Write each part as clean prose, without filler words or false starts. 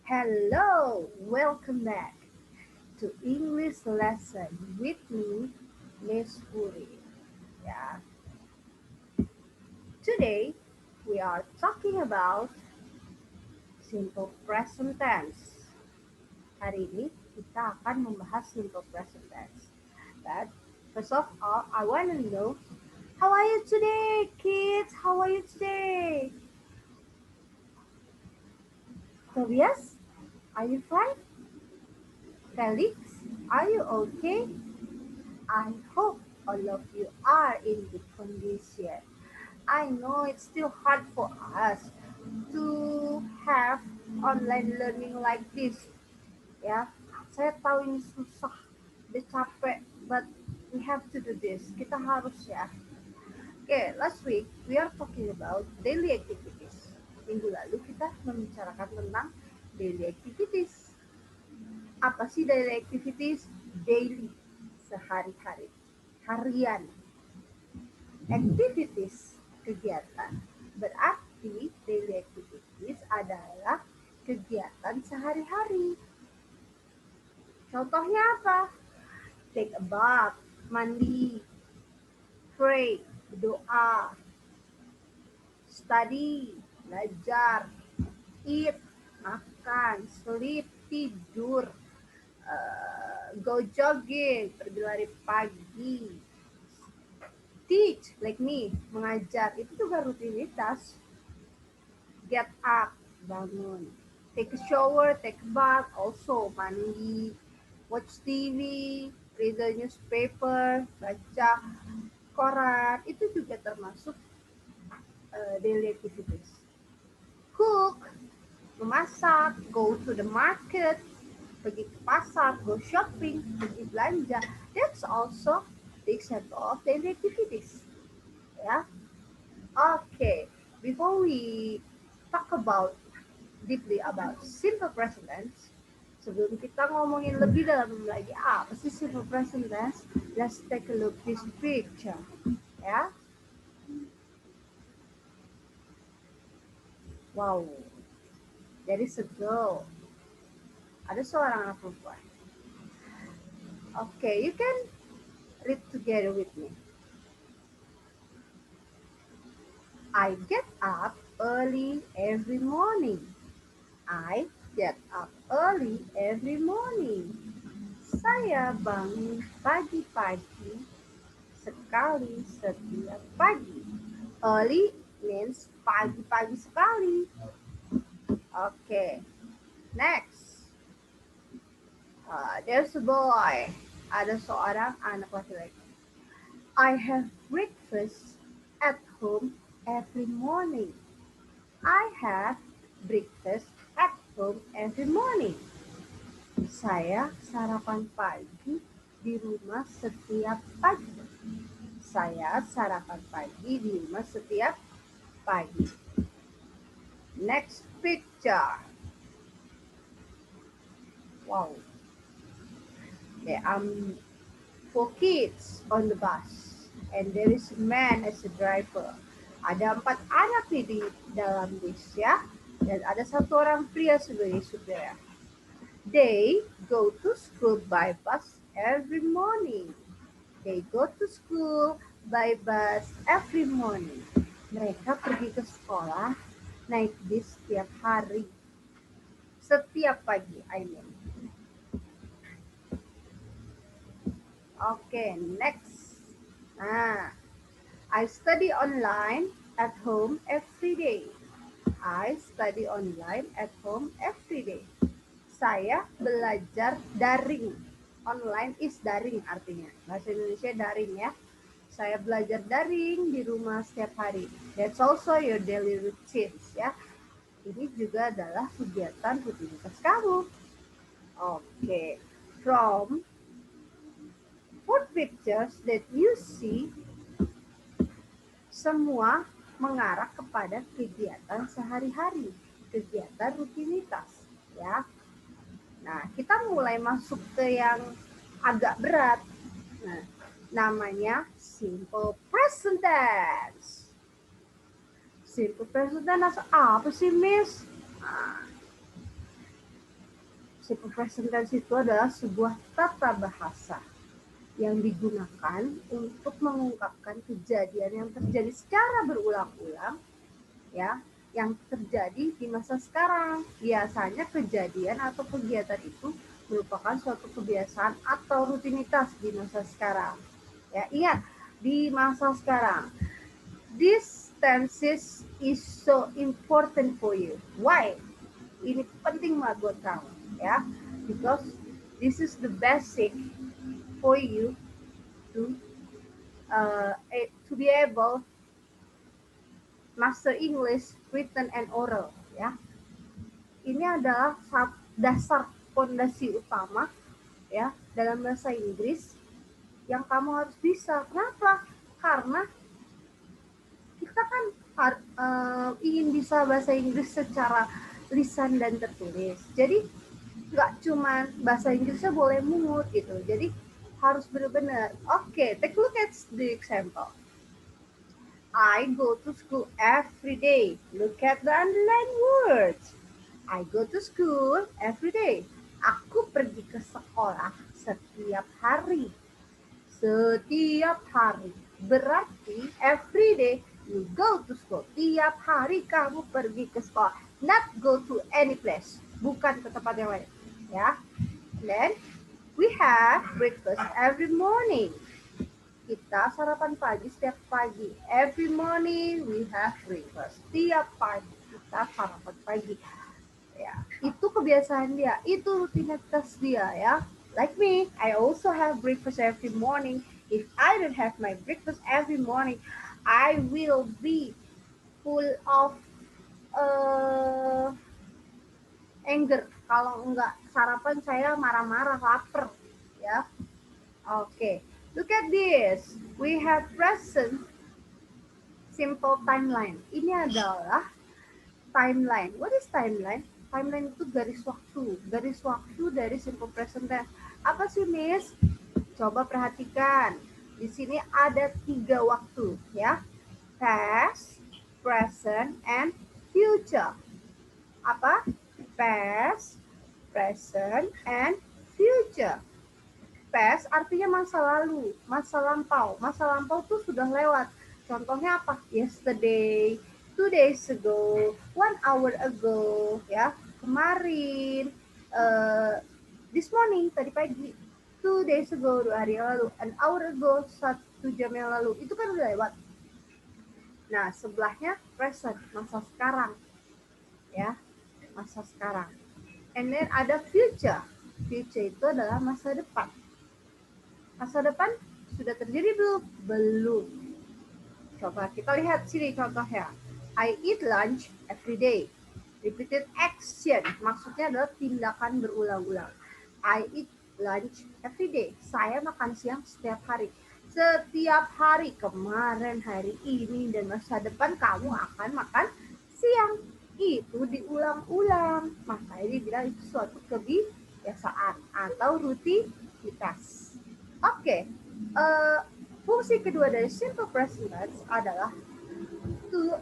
Hello, welcome back to English lesson with me, Miss Puri. Yeah, today we are talking about simple present tense. Hari ini kita akan membahas simple present tense. But first of all, I want to know how are you today, kids? How are you today? Tobias, are you fine? Felix, are you okay? I hope all of you are in good condition. I know it's still hard for us to have online learning like this. Ya, saya tahu ini susah, dia capek, but we have to do this. Kita harus ya. Okay, last week we are talking about daily activities. Minggu lalu kita membicarakan tentang daily activities. Apa sih daily activities? Daily, sehari-hari, harian. Activities, kegiatan. Berarti daily activities adalah kegiatan sehari-hari. Contohnya apa? Take a bath, mandi, pray, berdoa, study, belajar, eat, makan, sleep, tidur, go jogging, pergi lari pagi, teach, like me, mengajar, itu juga rutinitas. Get up, bangun. Take a shower, take a bath, also mandi, watch TV, read the newspaper, baca koran, itu juga termasuk daily activities. Cook, memasak, go to the market, pergi ke pasar, go shopping, pergi belanja. That's also the example of daily activities. Ya, okay. Before we talk about deeply about simple present tense, sebelum kita ngomongin lebih dalam lagi apa sih simple present tense, let's take a look this picture. Ya, wow, there is a girl. Ada seorang anak perempuan. Okay, you can read together with me. I get up early every morning. I get up early every morning. Saya bangun pagi-pagi sekali setiap pagi. Early means pagi-pagi sekali. Okay, next. There's a boy. Ada seorang anak laki-laki. I have breakfast at home every morning. I have breakfast at home every morning. Saya sarapan pagi di rumah setiap pagi. Saya sarapan pagi di rumah setiap pagi. Next picture. Wow. There are 4 kids on the bus. And there is a man as a driver. Ada 4 anak nih di dalam bus ya. Dan ada 1 orang pria sebagai supir. They go to school by bus every morning. They go to school by bus every morning. Mereka pergi ke sekolah naik bis setiap hari. Setiap pagi, I mean. Okay, next. I study online at home every day. I study online at home every day. Saya belajar daring. Online is daring artinya. Bahasa Indonesia daring ya. Saya belajar daring di rumah setiap hari. That's also your daily routines ya. Ini juga adalah kegiatan rutinitas kamu. Okay. From 4 pictures that you see, semua mengarah kepada kegiatan sehari-hari, kegiatan rutinitas ya. Nah, kita mulai masuk ke yang agak berat. Nah, namanya simple present tense. Simple present tense apa sih, Miss? Nah, Simple present tense itu adalah sebuah tata bahasa yang digunakan untuk mengungkapkan kejadian yang terjadi secara berulang-ulang, ya, yang terjadi di masa sekarang. Biasanya kejadian atau kegiatan itu merupakan suatu kebiasaan atau rutinitas di masa sekarang. Ya, ingat, di masa sekarang. This tenses is so important for you. Why? Ini penting banget buat kamu, ya. Because this is the basic for you to to be able master English written and oral, ya. Ini adalah dasar fondasi utama, ya, dalam bahasa Inggris yang kamu harus bisa. Kenapa? Karena kita kan ingin bisa bahasa Inggris secara lisan dan tertulis. Jadi nggak cuma bahasa Inggrisnya boleh mungut gitu. Jadi harus benar-benar. Oke, take a look at the example. I go to school every day. Look at the underlined words. I go to school every day. Aku pergi ke sekolah setiap hari. Setiap hari. Berarti every day you go to school. Tiap hari kamu pergi ke sekolah. Not go to any place. Bukan ke tempat yang lain. Ya. Then we have breakfast every morning. Kita sarapan pagi setiap pagi. Every morning we have breakfast. Setiap pagi kita sarapan pagi. Ya, itu kebiasaan dia, itu rutinitas dia ya. Like me, I also have breakfast every morning. If I don't have my breakfast every morning, I will be full of anger. Kalau enggak sarapan saya marah-marah, lapar ya. Oke, look at this. We have present simple timeline. Ini adalah timeline. What is timeline? Timeline itu garis waktu. Garis waktu dari simple present tense. Apa sih, Miss? Coba perhatikan. Di sini ada 3 waktu, ya. Past, present, and future. Apa? Past, present, and future. Past artinya masa lalu, masa lampau. Masa lampau tuh sudah lewat. Contohnya apa? Yesterday, 2 days ago, 1 hour ago, ya. Kemarin, this morning, tadi pagi, 2 days ago, 2 hari yang lalu, an hour ago, 1 jam yang lalu. Itu kan udah lewat. Nah, sebelahnya present, masa sekarang, ya, masa sekarang. And then ada future. Future itu adalah masa depan. Masa depan sudah terjadi belum? Belum. Coba kita lihat sini contohnya. I eat lunch every day. Repeated action. Maksudnya adalah tindakan berulang-ulang. I eat lunch every day. Saya makan siang setiap hari. Setiap hari, kemarin, hari ini, dan masa depan kamu akan makan siang. Itu diulang-ulang. Makanya dibilang itu suatu kebiasaan atau rutinitas. Oke, fungsi kedua dari simple present tense adalah to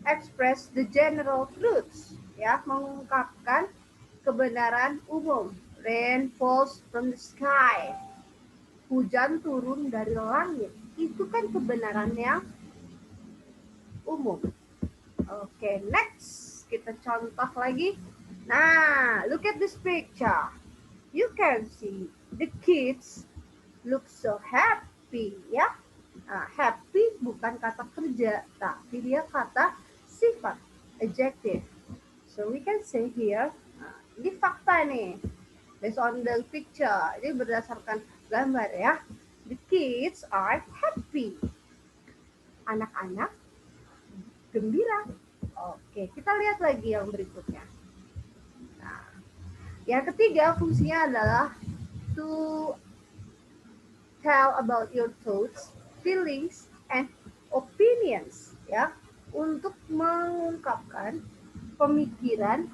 express the general truths, ya, mengungkapkan kebenaran umum. Rain falls from the sky. Hujan turun dari langit. Itu kan kebenaran yang umum. Oke, next kita contoh lagi. Nah, look at this picture. You can see the kids look so happy, ya. Nah, happy bukan kata kerja, tapi dia kata sifat, adjective. So we can say here, ini fakta nih, based on the picture. Ini berdasarkan gambar ya. The kids are happy. Anak-anak gembira. Oke, kita lihat lagi yang berikutnya. Yang ketiga fungsinya adalah to tell about your thoughts, feelings, and opinions, ya, untuk mengungkapkan pemikiran,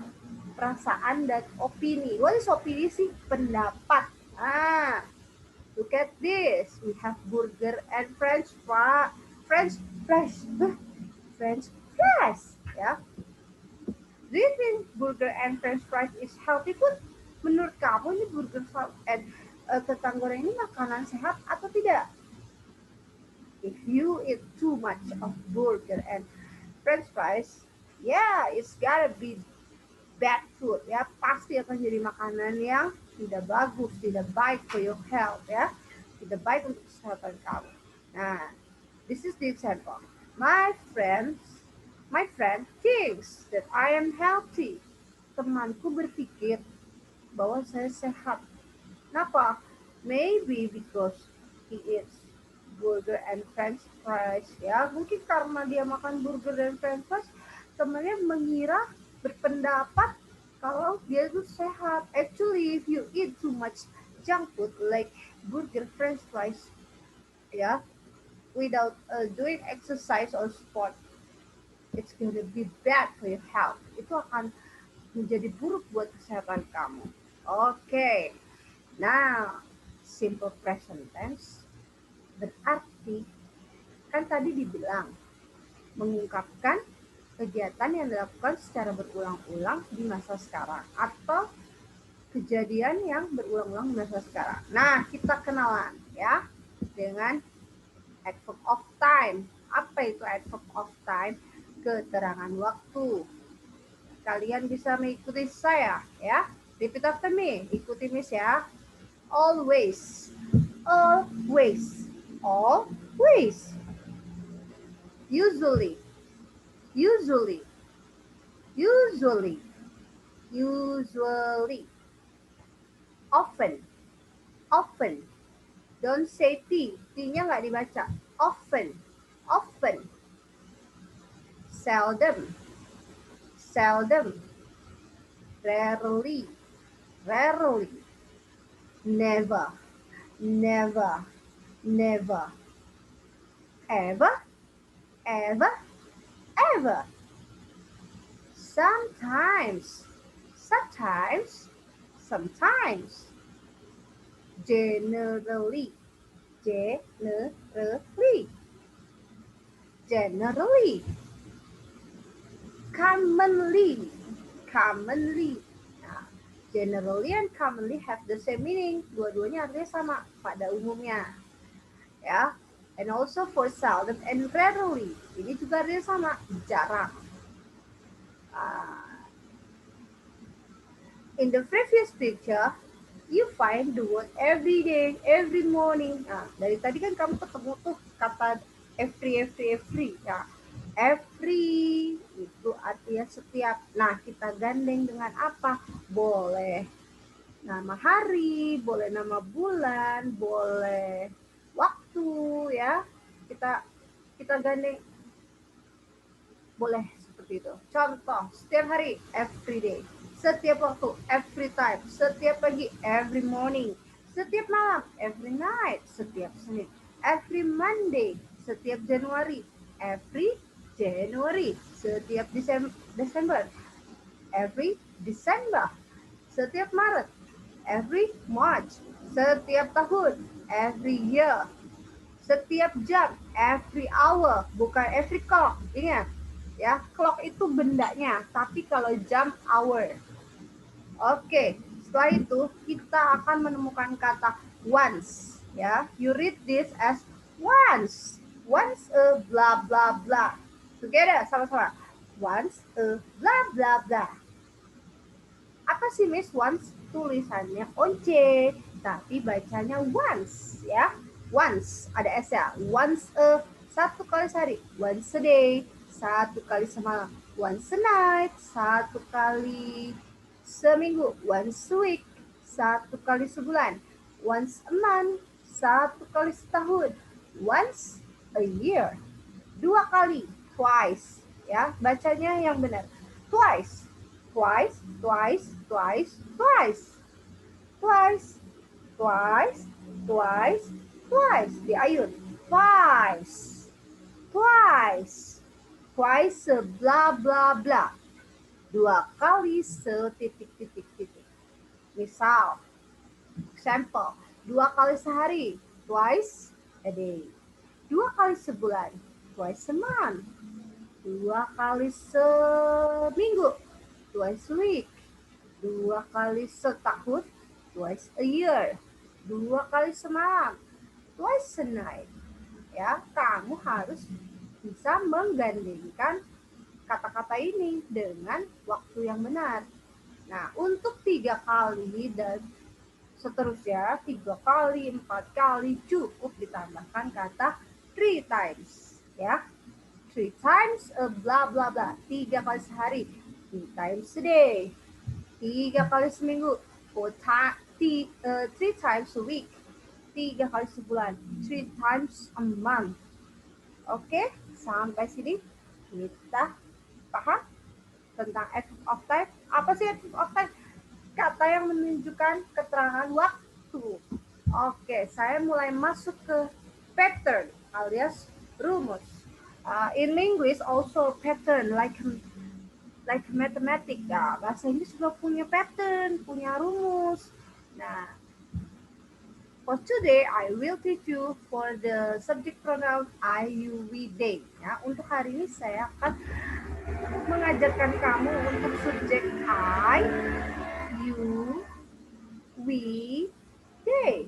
perasaan, dan opini. What is opini sih? Pendapat. Look at this. We have burger and French fries, ya. Do you think burger and french fries is healthy food? Menurut kamu ini burger and kentang goreng ini makanan sehat atau tidak? If you eat too much of burger and french fries, yeah, it's gotta be bad food ya. Pasti akan jadi makanan yang tidak bagus, tidak baik for your health ya. Tidak baik untuk kesehatan kamu. Nah, this is the example. My friends, my friend thinks that I am healthy. Temanku berpikir bahwa saya sehat. Kenapa? Maybe because he eats burger and french fries ya. Mungkin karena dia makan burger dan french fries, temannya mengira berpendapat kalau dia itu sehat. Actually, if you eat too much junk food like burger, french fries, ya, without doing exercise or sport, it's gonna be bad for your health. Itu akan menjadi buruk buat kesehatan kamu. Oke. Nah, simple present tense berarti kan tadi dibilang mengungkapkan kegiatan yang dilakukan secara berulang-ulang di masa sekarang atau kejadian yang berulang-ulang di masa sekarang. Nah, kita kenalan ya dengan adverb of time. Apa itu adverb of time? Keterangan waktu. Kalian bisa mengikuti saya ya. Repeat after me. Ikuti Miss ya. Always. Always. Always. Usually. Usually. Usually. Usually. Often. Often. Don't say T. T-nya nggak dibaca. Often. Often. Seldom. Seldom. Rarely. Rarely. Never. Never. Never. Ever. Ever. Ever. Sometimes. Sometimes. Sometimes. Generally. Generally. Generally. Commonly. Commonly. Nah, generally and commonly have the same meaning. Dua-duanya artinya sama pada umumnya. Ya. And also for seldom and rarely. Ini juga artinya sama, jarang. In the previous picture, you find the word every day, every morning. Nah, dari tadi kan kamu ketemu tuh kata every. Ya. Every itu artinya setiap. Nah, kita gandeng dengan apa? Boleh nama hari, boleh nama bulan, boleh waktu ya. Kita gandeng boleh seperti itu. Contoh, setiap hari, every day. Setiap waktu, every time. Setiap pagi, every morning. Setiap malam, every night. Setiap Senin, every Monday. Setiap Januari, every January. Setiap Desember, every December. Setiap Maret, every March. Setiap tahun, every year. Setiap jam, every hour, bukan every clock. Ingat, ya, clock itu bendanya, tapi kalau jam hour. Oke, setelah itu kita akan menemukan kata once, ya. You read this as once. Once a blah blah blah. Together, sama-sama. Once a blah blah blah. Apa sih Miss once? Tulisannya once, tapi bacanya once, ya. Once, ada S ya. Once a, satu kali sehari. Once a day, satu kali semalam. Once a night, satu kali seminggu. Once a week, satu kali sebulan. Once a month, satu kali setahun. Once a year, dua kali. Twice, ya. Bacanya yang benar. Twice, twice, twice, twice, twice. Twice, twice, twice, twice. Diayun. Twice, twice, twice bla bla bla. Dua kali setitik-titik-titik. Misal, example, dua kali sehari, twice a day. Dua kali sebulan, twice a month. Dua kali seminggu, twice a week. 2 kali setahun, twice a year. 2 kali semalam, twice a night. Ya, kamu harus bisa menggandengkan kata-kata ini dengan waktu yang benar. Nah, untuk 3 kali dan seterusnya, 3 kali, 4 kali cukup ditambahkan kata 3 times. Ya, 3 times a blah blah blah. 3 kali sehari. 3 times a day. 3 kali seminggu. 3 times a week. 3 kali sebulan. 3 times a month. Oke, sampai sini kita paham tentang adverb of time. Apa sih adverb of time? Kata yang menunjukkan keterangan waktu. Oke, saya mulai masuk ke pattern alias rumus. In English also pattern like mathematics. Ya, bahasa Inggris juga punya pattern, punya rumus. Nah, for today, I will teach you for the subject pronoun I, you, we, they. Ya, untuk hari ini saya akan mengajarkan kamu untuk subjek I, you, we, they.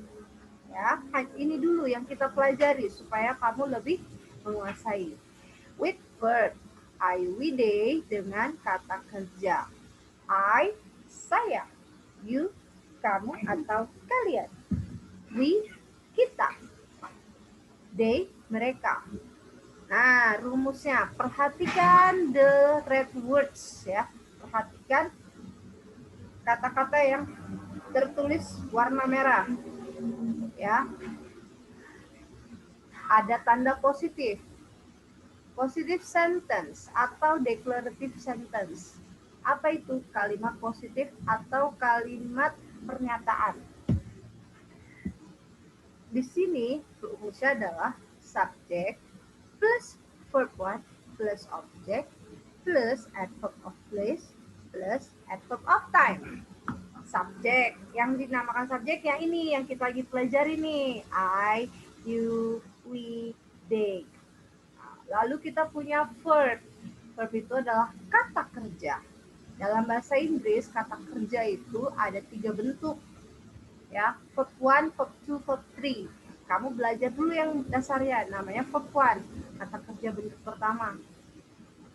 Ya, ini dulu yang kita pelajari supaya kamu lebih menguasai. With verb, I, we, they dengan kata kerja. I, saya. You, kamu atau kalian. We, kita. They, mereka. Nah, rumusnya. Perhatikan the red words ya. Perhatikan kata-kata yang tertulis warna merah. Ya. Ada tanda positif. Positive sentence atau declarative sentence. Apa itu? Kalimat positif atau kalimat pernyataan. Di sini rumusnya adalah subject plus verb one plus object plus adverb of place plus adverb of time. Subjek yang dinamakan subjek yang ini yang kita lagi pelajari nih. I, you, we, they. Lalu kita punya verb. Verb itu adalah kata kerja. Dalam bahasa Inggris kata kerja itu ada 3 bentuk. Ya, verb 1, verb 2, verb 3. Kamu belajar dulu yang dasarnya, namanya verb 1, kata kerja bentuk pertama.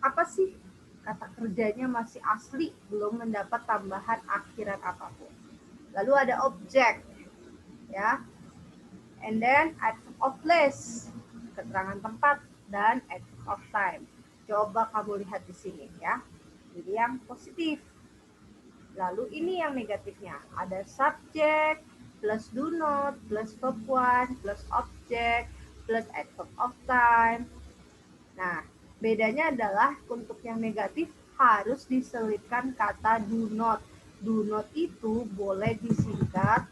Apa sih? Kata kerjanya masih asli, belum mendapat tambahan akhiran apapun. Lalu ada objek, ya. And then adverb of place, keterangan tempat, dan adverb of time. Coba kamu lihat di sini ya. Jadi yang positif. Lalu ini yang negatifnya. Ada subject, plus do not, plus verb one, plus object, plus adverb of time. Nah, bedanya adalah untuk yang negatif harus diselipkan kata do not. Do not itu boleh disingkat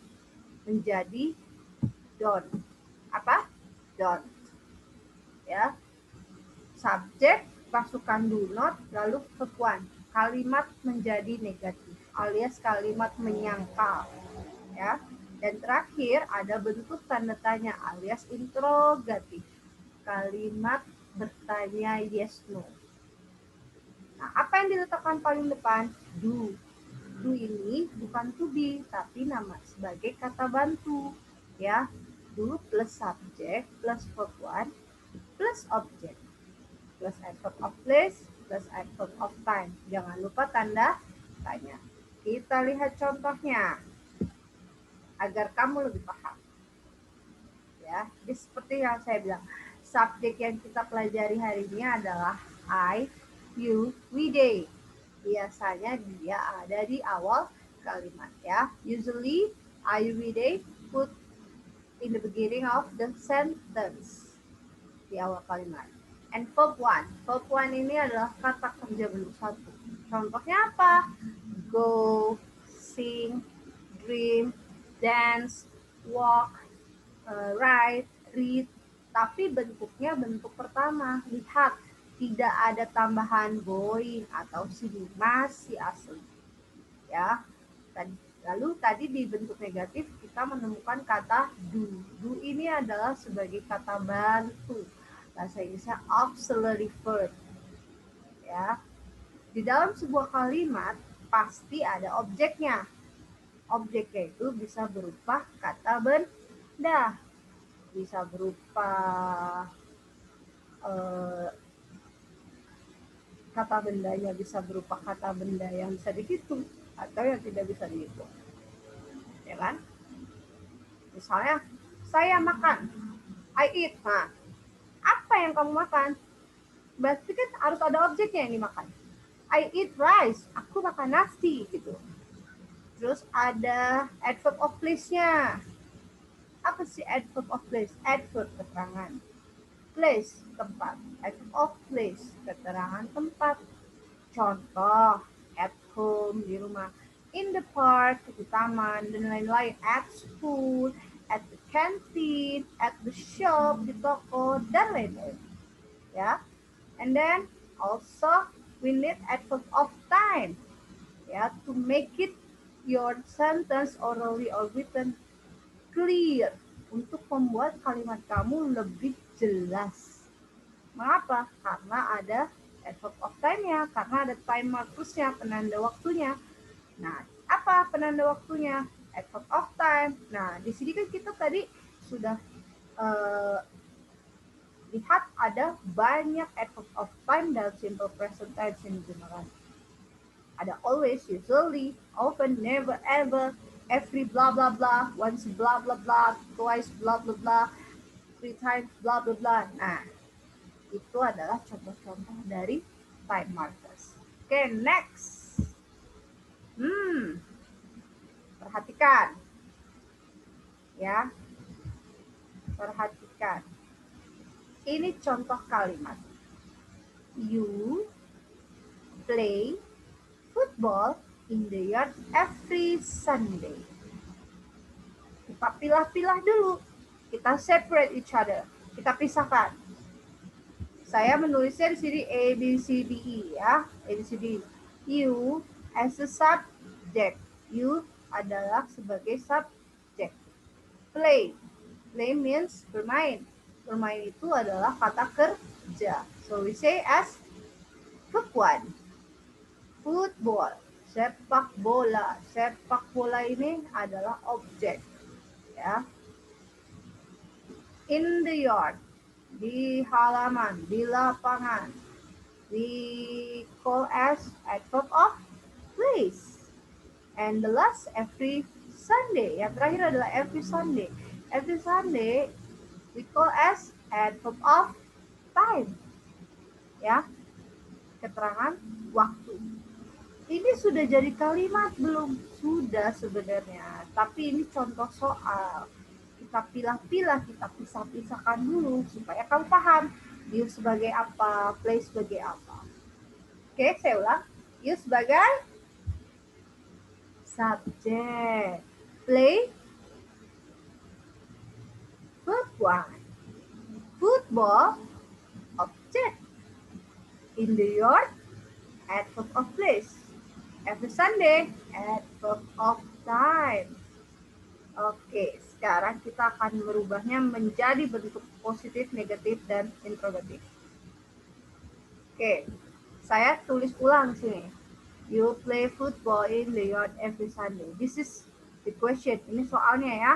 menjadi don't. Apa? Don't. Ya. Subjek masukkan do not lalu verb one. Kalimat menjadi negatif alias kalimat menyangkal. Ya. Dan terakhir ada bentuk tanda tanya alias interrogatif. Kalimat bertanya yes no. Nah, apa yang diletakkan paling depan? Do. Do ini bukan to be, tapi nama sebagai kata bantu. Ya, do plus subject plus verb one plus object plus adverb of place plus adverb of time. Jangan lupa tanda tanya. Kita lihat contohnya agar kamu lebih paham. Ya, jadi seperti yang saya bilang, subjek yang kita pelajari hari ini adalah I, you, we, they. Biasanya dia ada di awal kalimat ya. Usually I, you, we, they put in the beginning of the sentence. Di awal kalimat. And verb one. Verb one ini adalah kata kerja bentuk satu. Contohnya apa? Go, sing, dream, dance, walk, write, read. Tapi bentuknya bentuk pertama. Lihat, tidak ada tambahan going atau sing, masih asli. Ya. Lalu tadi di bentuk negatif kita menemukan kata do. Do ini adalah sebagai kata bantu. Bahasa Inggrisnya auxiliary verb. Ya. Di dalam sebuah kalimat pasti ada objeknya. Objeknya itu bisa berupa kata benda, bisa berupa eh, kata bendanya bisa berupa kata benda yang bisa dihitung atau yang tidak bisa dihitung, ya kan? Misalnya saya makan, I eat. Nah, apa yang kamu makan? Berarti kan harus ada objeknya yang dimakan. I eat rice, aku makan nasi gitu. Terus ada adverb of place-nya. Apa sih adverb of place? Adverb keterangan. Place, tempat. Adverb of place, keterangan tempat. Contoh, at home, di rumah. In the park, di taman, dan lain-lain. At school, at the canteen, at the shop, di toko, dan lain-lain. Ya. And then also we need adverb of time, ya, to make it your sentence orally or written clear, untuk membuat kalimat kamu lebih jelas. Mengapa? Karena ada adverb of time-nya, karena ada time markersnya, penanda waktunya. Nah, apa penanda waktunya? Adverb of time. Nah, di sini kan kita tadi sudah lihat ada banyak adverb of time dalam simple present tense yang digunakan. Ada always, usually, often, never, ever, every blah blah blah, once blah blah blah, twice blah blah blah, three times blah blah blah. Nah, itu adalah contoh-contoh dari time markers. Oke, next. Perhatikan. Ya, perhatikan. Ini contoh kalimat. You play football in the yard every Sunday. Kita pilah-pilah dulu. Kita separate each other. Kita pisahkan. Saya menulisnya di sini A, B, C, D, E ya. A, B, C, D. You as a subject. You adalah sebagai subjek. Play. Play means bermain. Bermain itu adalah kata kerja. So we say as verb 1. Football. Sepak bola. Sepak bola ini adalah objek. Ya. In the yard. Di halaman. Di lapangan. We call as adverb of place. And the last, every Sunday. Yang terakhir adalah every Sunday. Every Sunday we call as adverb of time. Ya. Keterangan waktu. Ini sudah jadi kalimat belum? Sudah sebenarnya. Tapi ini contoh soal. Kita pilah-pilah, kita pisah-pisahkan dulu supaya kamu paham. You sebagai apa, play sebagai apa. Oke, saya ulang. You sebagai subjek. Play, verb 1. Football, object. In the yard, adverb of place. Every Sunday, adverb of time. Oke, sekarang kita akan merubahnya menjadi bentuk positif, negatif, dan interrogatif. Oke, saya tulis ulang sini. You play football in the yard every Sunday. This is the question. Ini soalnya ya.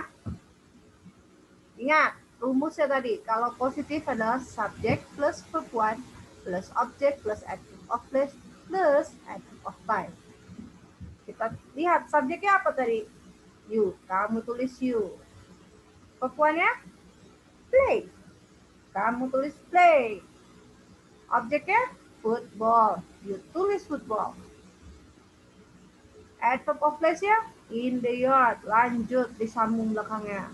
Ingat, rumusnya tadi. Kalau positif adalah subject plus verb 1 plus object plus adverb of place plus adverb of time. Kita lihat subjeknya apa tadi? You. Kamu tulis you. Verb 1-nya play. Kamu tulis play. Objeknya football. You tulis football. Adverb of place-nya in the yard. Lanjut disambung belakangnya.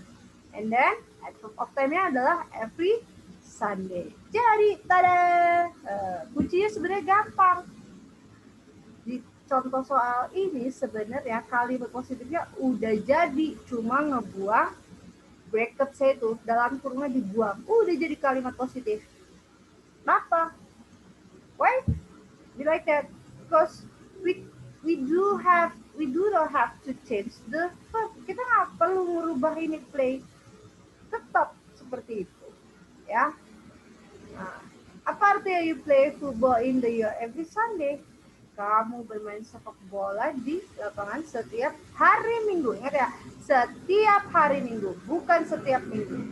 And then adverb of time-nya adalah every Sunday. Jadi, tada! Kuncinya sebenarnya gampang. Di contoh soal ini sebenarnya kalimat positifnya udah jadi, cuma ngebuang bracket saya itu dalam kurungnya dibuang. Udah jadi kalimat positif. Kenapa? Why? Be like that? Because we do not have to change the verb. Kita nggak perlu merubah ini play. Tetap seperti itu, ya. Nah, apa artinya you play football in the year every Sunday? Kamu bermain sepak bola di lapangan setiap hari Minggu. Ingat ya, setiap hari Minggu, bukan setiap minggu.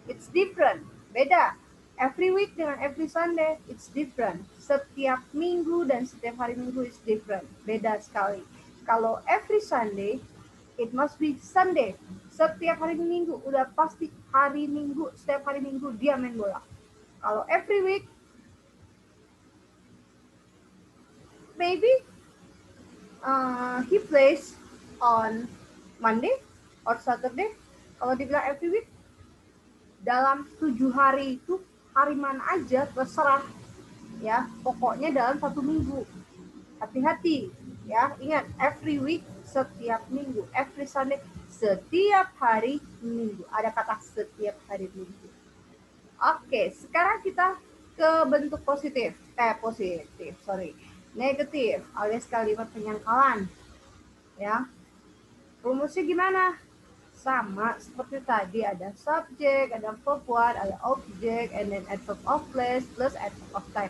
It's different, beda. Every week dengan every Sunday, it's different. Setiap minggu dan setiap hari Minggu is different, beda sekali. Kalau every Sunday, it must be Sunday. Setiap hari Minggu, udah pasti hari Minggu, setiap hari Minggu dia main bola. Kalau every week, maybe he plays on Monday or Saturday. Kalau dibilang every week, dalam 7 hari itu hari mana aja terserah ya, pokoknya dalam 1 minggu. Hati-hati ya, ingat every week, setiap minggu, every Sunday, setiap hari Minggu. Ada kata setiap hari Minggu. Oke, sekarang kita ke bentuk negatif alias kalimat penyangkalan ya. Rumusnya gimana? Sama seperti tadi, ada subject, ada verb one, ada object, and then adverb of place plus adverb of time.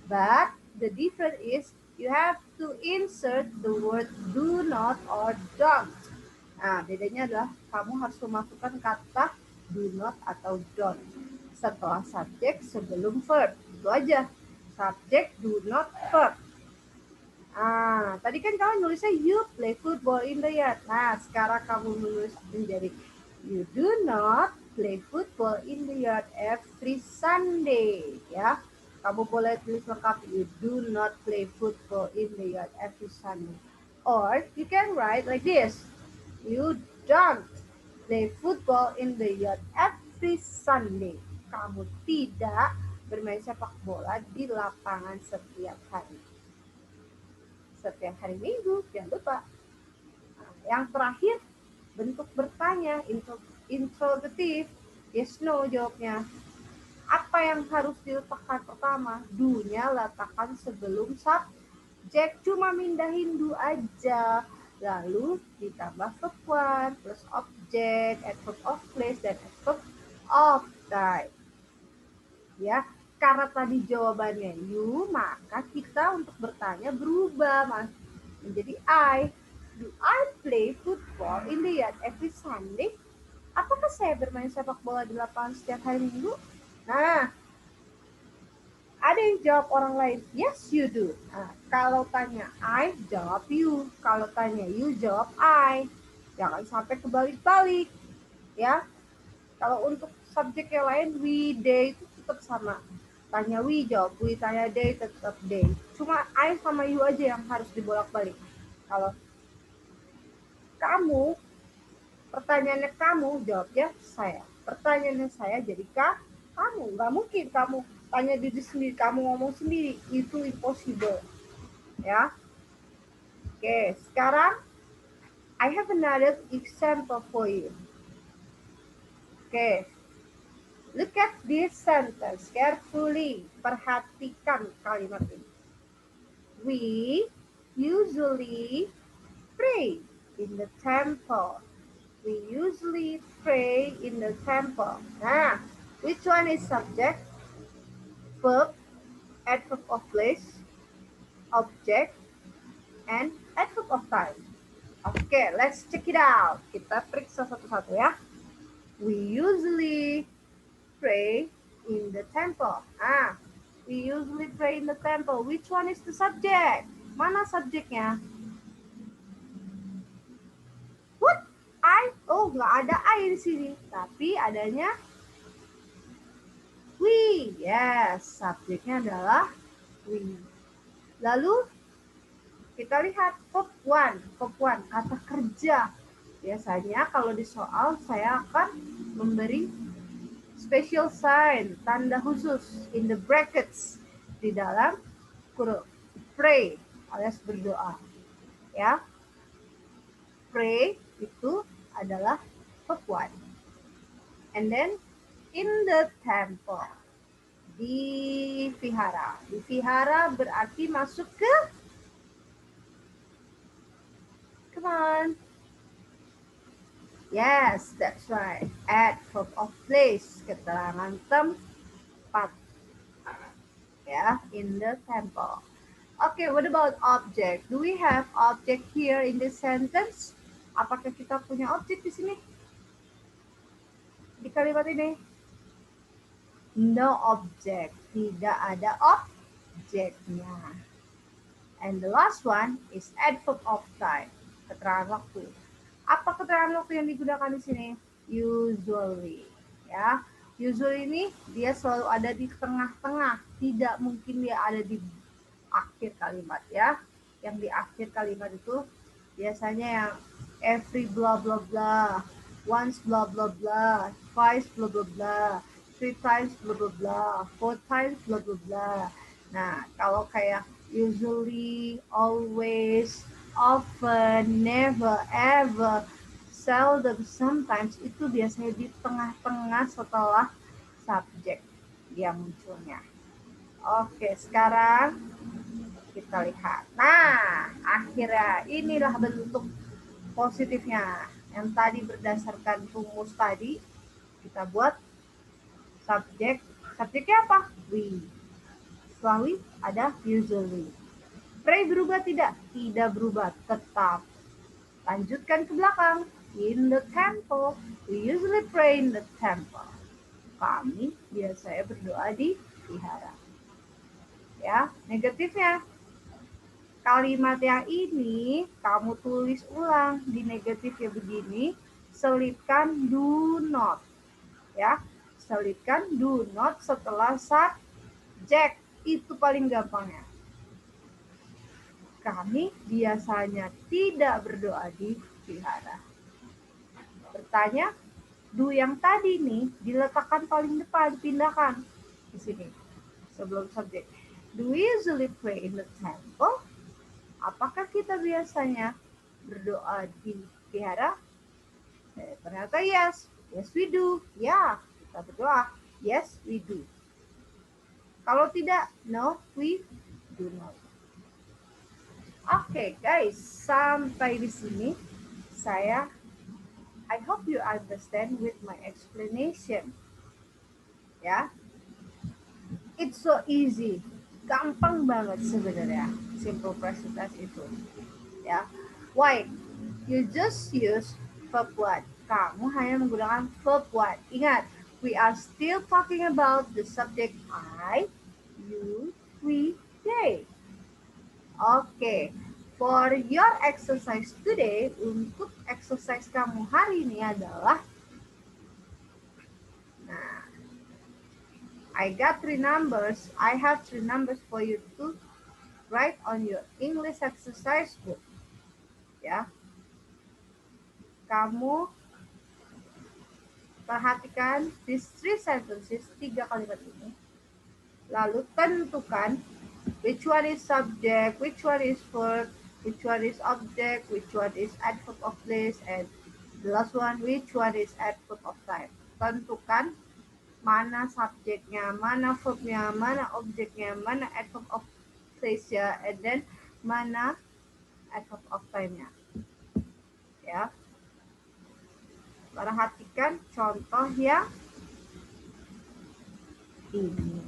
But the difference is you have to insert the word do not or don't. Nah, bedanya adalah kamu harus memasukkan kata do not atau don't setelah subject sebelum verb. Itu aja. Subject, do not, verb. Tadi kan kamu nulisnya you play football in the yard. Nah, sekarang kamu menulis menjadi you do not play football in the yard every Sunday. Ya, kamu boleh tulis lengkap, you do not play football in the yard every Sunday. Or you can write like this, you don't play football in the yard every Sunday. Kamu tidak bermain sepak bola di lapangan setiap hari. Setiap hari Minggu, jangan lupa. Nah, yang terakhir, bentuk bertanya, interrogatif, yes no jawabnya. Apa yang harus diletakkan pertama? Do-nya letakkan sebelum subjek, cuma mindahin do aja. Lalu ditambah verb one plus object, adverb of place, dan adverb of time. Ya, karena tadi jawabannya you, maka kita untuk bertanya berubah menjadi I. Do I play football in the yard every Sunday? Apakah saya bermain sepak bola di lapangan setiap hari Minggu? Nah, ada yang jawab orang lain, yes you do. Nah, kalau tanya I, jawab you. Kalau tanya you, jawab I. Jangan sampai kebalik-balik. Ya, kalau untuk subjek yang lain, we, they itu tetap sama. Tanya we, jawab we, tanya they, tetap they. Cuma I sama you aja yang harus dibolak-balik. Kalau kamu, pertanyaannya kamu, jawabnya saya. Pertanyaannya saya jadi kamu. Nggak mungkin kamu tanya diri sendiri, kamu ngomong sendiri. Itu impossible. Ya. Oke, sekarang I have another example for you. Oke. Look at this sentence carefully. Perhatikan kalimat ini. We usually pray in the temple. We usually pray in the temple. Nah, which one is subject? Verb, adverb of place, object, and adverb of time. Oke, let's check it out. Kita periksa satu-satu ya. We usually pray in the temple. We usually pray in the temple. Which one is the subject? Mana subjeknya? What? I? Oh, nggak ada I di sini. Tapi adanya we. Yes, subjeknya adalah we. Lalu kita lihat verb one. Verb one, kata kerja. Biasanya kalau di soal saya akan memberi special sign, tanda khusus in the brackets di dalam huruf pray alias berdoa. Ya. Pray itu adalah verb one. And then in the temple, di vihara. Di vihara berarti masuk ke, come on. Yes, that's right. Adverb of place, keterangan tempat. Ya, in the temple. Okay, what about object? Do we have object here in this sentence? Apakah kita punya objek di sini? Di kalimat ini? No object. Tidak ada objeknya. And the last one is adverb of time. Keterangan waktu. Apa keterangan waktu yang digunakan di sini? Usually. Ya. Usually ini dia selalu ada di tengah-tengah. Tidak mungkin dia ada di akhir kalimat ya. Yang di akhir kalimat itu biasanya yang every blah blah blah, once blah blah blah, twice blah blah blah, three times blah blah blah, four times blah blah blah. Nah, kalau kayak usually, always, often, never, ever, seldom, sometimes itu biasanya di tengah-tengah setelah subjek yang munculnya. Oke, sekarang kita lihat. Nah, akhirnya inilah bentuk positifnya. Yang tadi berdasarkan rumus tadi, kita buat subjek. Subjeknya apa? We. Setelah we ada usually. Pray berubah tidak? Tidak berubah, tetap. Lanjutkan ke belakang. In the temple. We usually pray in the temple. Kami biasanya berdoa di vihara. Ya, negatifnya. Kalimat yang ini kamu tulis ulang di negatifnya begini, selipkan do not. Ya, selipkan do not setelah subjek. Itu paling gampangnya. Kami biasanya tidak berdoa di vihara. Bertanya, do yang tadi nih diletakkan paling depan, pindahkan di sini sebelum subjek. Do we usually pray in the temple? Apakah kita biasanya berdoa di vihara? Ternyata yes. Yes we do. Ya, kita berdoa. Yes we do. Kalau tidak, no we do not. Oke guys, sampai di sini I hope you understand with my explanation. Ya, it's so easy. Gampang banget sebenarnya simple present tense itu. Ya, why? You just use verb what. Kamu hanya menggunakan verb what. Ingat, we are still talking about the subject I, you, we, they. Oke, for your exercise today, untuk exercise kamu hari ini adalah, nah, I got 3 numbers. I have 3 numbers for you to write on your English exercise book. Ya, kamu perhatikan these 3 sentences, 3 kalimat ini. Lalu tentukan which one is subject, which one is verb, which one is object, which one is adverb of place, and the last one, which one is adverb of time. Tentukan mana subjeknya, mana verbnya, mana objeknya, mana adverb of place ya, and then mana adverb of time-nya. Ya. Perhatikan contoh yang ini.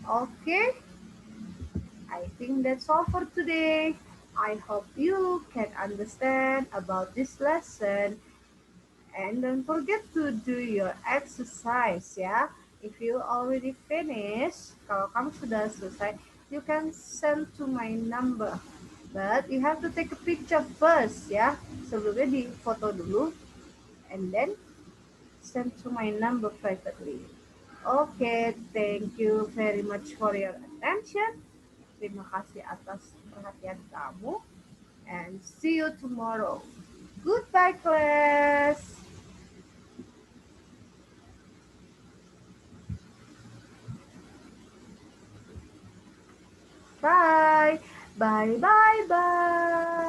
Okay, I think that's all for today. I hope you can understand about this lesson. And don't forget to do your exercise ya. If you already finished, kalau kamu sudah selesai, you can send to my number. But you have to take a picture first ya. Sebelumnya di foto dulu. And then send to my number privately. Okay, thank you very much for your attention. Terima kasih atas perhatian kamu. And see you tomorrow. Goodbye, class. Bye. Bye, bye, bye.